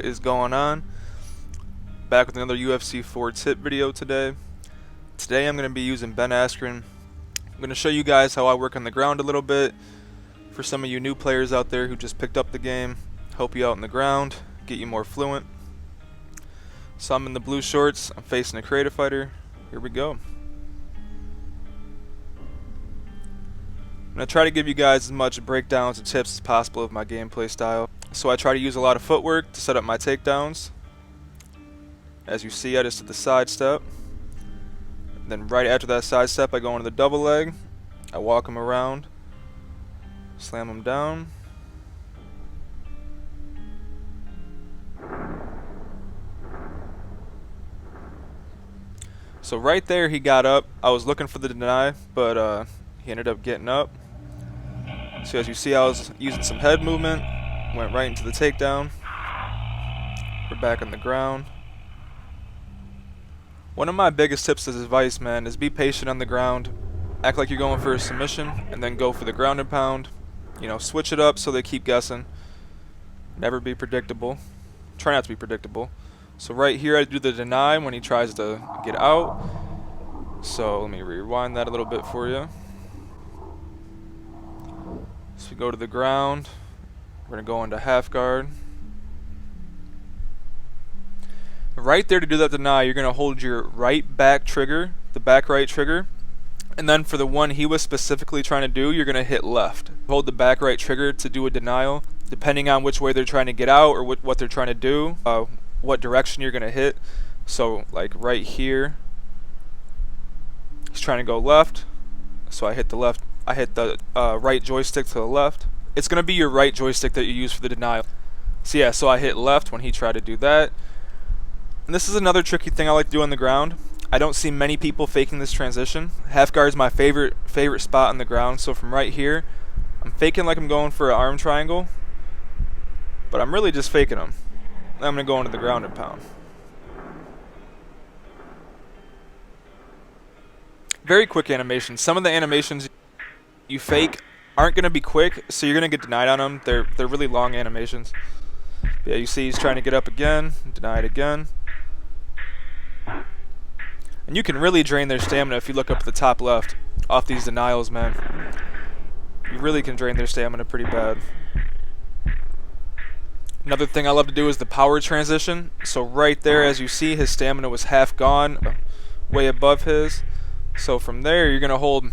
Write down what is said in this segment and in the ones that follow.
What is going on? Back with another UFC 4 tip video today. Today I'm going to be using Ben Askren. I'm going to show you guys how I work on the ground a little bit. For some of you new players out there who just picked up the game, help you out on the ground, get you more fluent. So I'm in the blue shorts, I'm facing a creative fighter. Here we go. I'm going to try to give you guys as much breakdowns and tips as possible of my gameplay style. So I try to use a lot of footwork to set up my takedowns. As you see, I just did the side step. Then right after that side step, I go into the double leg. I walk him around, slam him down. So right there, he got up. I was looking for the deny, but he ended up getting up. So as you see, I was using some head movement. Went right into the takedown. We're back on the ground. One of my biggest tips as advice, man, is be patient on the ground. Act like you're going for a submission, and then go for the ground and pound. You know, switch it up so they keep guessing. Never be predictable. Try not to be predictable. So right here, I do the deny when he tries to get out. So let me rewind that a little bit for you. So we go to the ground. We're going to go into half guard. Right there to do that deny, you're going to hold your right back trigger, the back right trigger. And then for the one he was specifically trying to do, you're going to hit left. Hold the back right trigger to do a denial, depending on which way they're trying to get out or what they're trying to do, what direction you're going to hit. So like right here, he's trying to go left. So I hit the left. I hit the right joystick to the left. It's going to be your right joystick that you use for the denial. So yeah, so I hit left when he tried to do that. And this is another tricky thing I like to do on the ground. I don't see many people faking this transition. Half guard is my favorite spot on the ground. So from right here, I'm faking like I'm going for an arm triangle, but I'm really just faking them. I'm going to go into the ground and pound. Very quick animation. Some of the animations you fake aren't going to be quick, so you're going to get denied on them. They're really long animations. But yeah, you see he's trying to get up again, denied again. And you can really drain their stamina if you look up at the top left off these denials, man. You really can drain their stamina pretty bad. Another thing I love to do is the power transition. So right there, as you see, his stamina was half gone, way above his. So from there, you're going to hold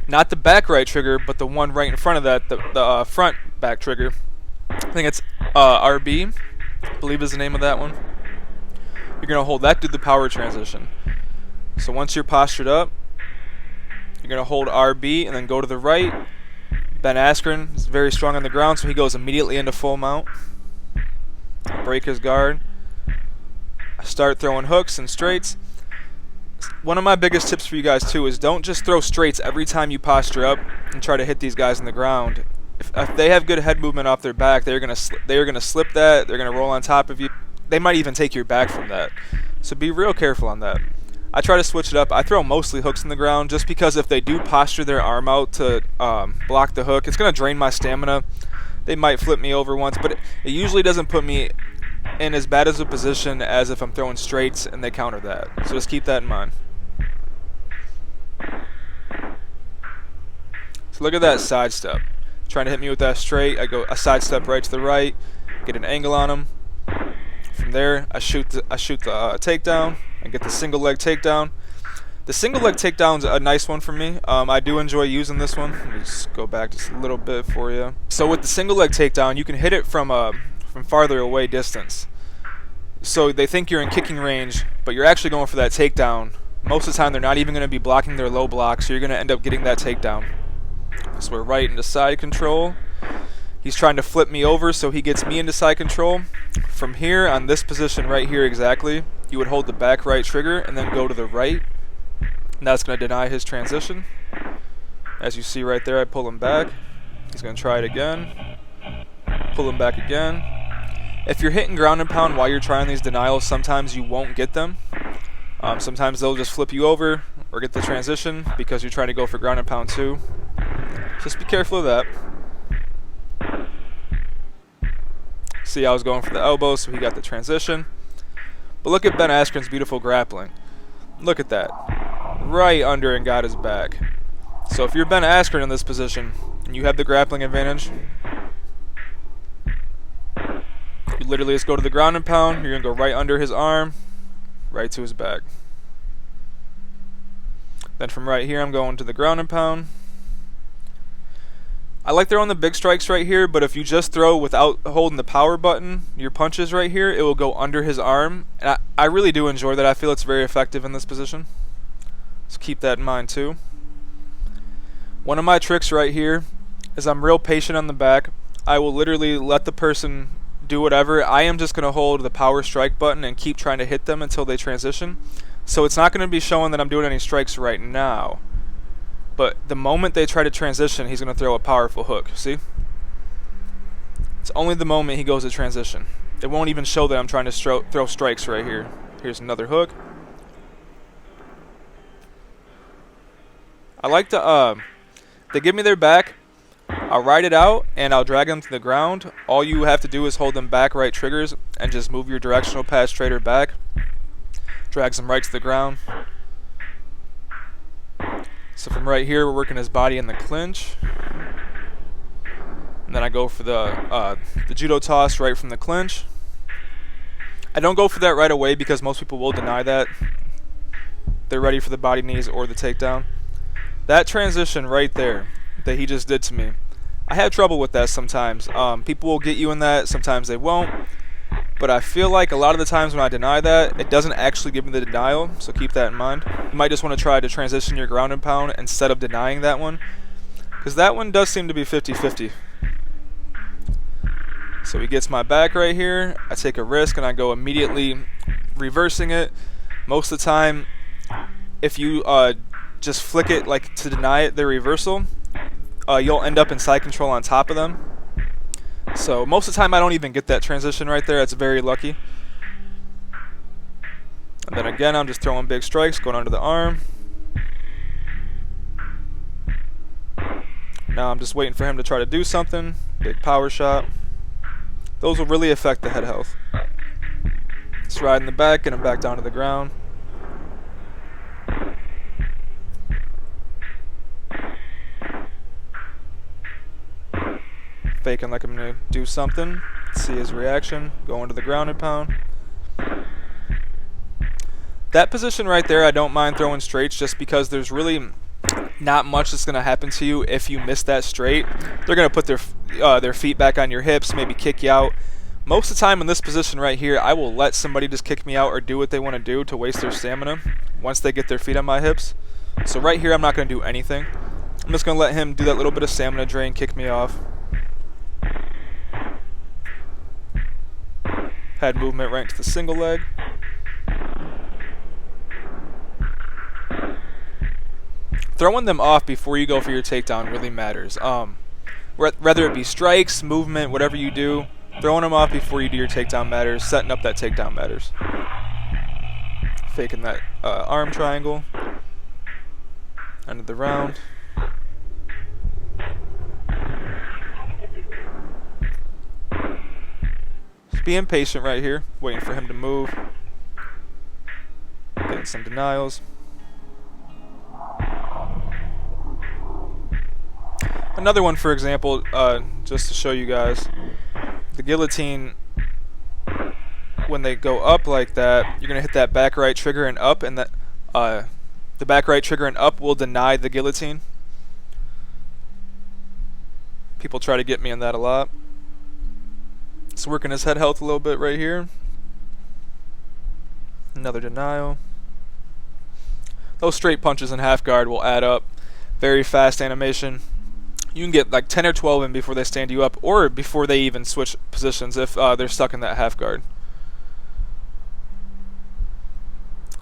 not the back right trigger, but the one right in front of that, the front back trigger. I think it's RB, I believe is the name of that one. You're going to hold that to the power transition. So once you're postured up, you're going to hold RB and then go to the right. Ben Askren is very strong on the ground, so he goes immediately into full mount. Break his guard. I start throwing hooks and straights. One of my biggest tips for you guys too is don't just throw straights every time you posture up and try to hit these guys in the ground. If they have good head movement off their back, they're gonna slip that. They're gonna roll on top of you. They might even take your back from that. So be real careful on that. I try to switch it up. I throw mostly hooks in the ground just because if they do posture their arm out to block the hook, it's gonna drain my stamina. They might flip me over once, but it usually doesn't put me in as bad as a position as if I'm throwing straights and they counter that. So just keep that in mind. So look at that side step. Trying to hit me with that straight. I go a side step right to the right, get an angle on him. From there, I shoot the takedown and get the single leg takedown. The single leg takedown's a nice one for me. I do enjoy using this one. Let me just go back just a little bit for you. So with the single leg takedown, you can hit it from farther away distance. So they think you're in kicking range, but you're actually going for that takedown. Most of the time, they're not even going to be blocking their low block, so you're going to end up getting that takedown. So we're right into side control. He's trying to flip me over, so he gets me into side control. From here, on this position right here exactly, you would hold the back right trigger and then go to the right. And that's going to deny his transition. As you see right there, I pull him back. He's going to try it again. Pull him back again. If you're hitting ground and pound while you're trying these denials, sometimes you won't get them. Sometimes they'll just flip you over or get the transition because you're trying to go for ground and pound too. Just be careful of that. See, I was going for the elbow, so he got the transition. But look at Ben Askren's beautiful grappling. Look at that. Right under and got his back. So if you're Ben Askren in this position, and you have the grappling advantage, you literally just go to the ground and pound. You're going to go right under his arm, right to his back. Then from right here, I'm going to the ground and pound. I like throwing the big strikes right here, but if you just throw without holding the power button, your punches right here, it will go under his arm. And I really do enjoy that. I feel it's very effective in this position. So keep that in mind too. One of my tricks right here is I'm real patient on the back. I will literally let the person do whatever. I am just going to hold the power strike button and keep trying to hit them until they transition. So it's not going to be showing that I'm doing any strikes right now. But the moment they try to transition, he's going to throw a powerful hook. See? It's only the moment he goes to transition. It won't even show that I'm trying to throw strikes right here. Here's another hook. I like to, they give me their back, I'll ride it out, and I'll drag them to the ground. All you have to do is hold them back right triggers and just move your directional pass trader back. Drags them right to the ground. So from right here, we're working his body in the clinch. And then I go for the judo toss right from the clinch. I don't go for that right away because most people will deny that. They're ready for the body knees or the takedown. That transition right there that he just did to me, I have trouble with that sometimes. People will get you in that, sometimes they won't. But I feel like a lot of the times when I deny that, it doesn't actually give me the denial, so keep that in mind. You might just want to try to transition your ground and pound instead of denying that one, because that one does seem to be 50-50. So he gets my back right here, I take a risk and I go immediately reversing it. Most of the time, if you just flick it like to deny it, the reversal, you'll end up in side control on top of them. So most of the time I don't even get that transition right there. That's very lucky. And then again, I'm just throwing big strikes, going under the arm. Now I'm just waiting for him to try to do something. Big power shot. Those will really affect the head health. Just ride in the back, get him back down to the ground. Faking like I'm going to do something. See his reaction. Go into the ground and pound. That position right there, I don't mind throwing straights just because there's really not much that's going to happen to you if you miss that straight. They're going to put their feet back on your hips, maybe kick you out. Most of the time in this position right here, I will let somebody just kick me out or do what they want to do to waste their stamina once they get their feet on my hips. So right here, I'm not going to do anything. I'm just going to let him do that little bit of stamina drain, kick me off. Head movement right into the single leg. Throwing them off before you go for your takedown really matters. Whether it be strikes, movement, whatever you do, throwing them off before you do your takedown matters. Setting up that takedown matters. Faking that arm triangle. End of the round. Being patient right here, waiting for him to move. Getting some denials. Another one, for example, just to show you guys, the guillotine, when they go up like that, you're going to hit that back right trigger and up, and that the back right trigger and up will deny the guillotine. People try to get me in that a lot. Just working his head health a little bit right here. Another denial. Those straight punches in half guard will add up. Very fast animation. You can get like 10 or 12 in before they stand you up, or before they even switch positions if they're stuck in that half guard.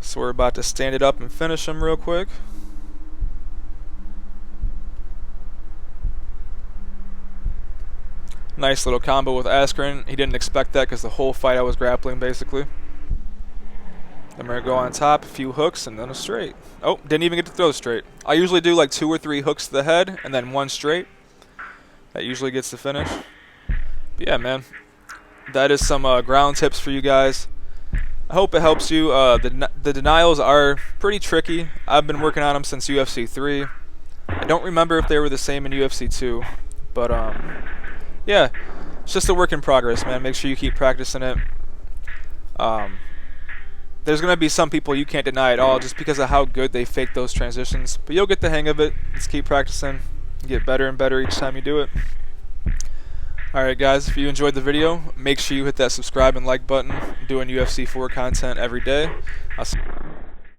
So we're about to stand it up and finish him real quick. Nice little combo with Askren. He didn't expect that because the whole fight I was grappling basically. Then we're going to go on top, a few hooks, and then a straight. Oh, didn't even get to throw straight. I usually do like 2 or 3 hooks to the head and then 1 straight. That usually gets the finish. But yeah, man. that is some ground tips for you guys. I hope it helps you. The denials are pretty tricky. I've been working on them since UFC 3. I don't remember if they were the same in UFC 2, but yeah, it's just a work in progress, man. Make sure you keep practicing it. There's gonna be some people you can't deny at all just because of how good they fake those transitions, but you'll get the hang of it. Just keep practicing, get better and better each time you do it. Alright guys, if you enjoyed the video, make sure you hit that subscribe and like button. I'm doing UFC 4 content every day. I'll see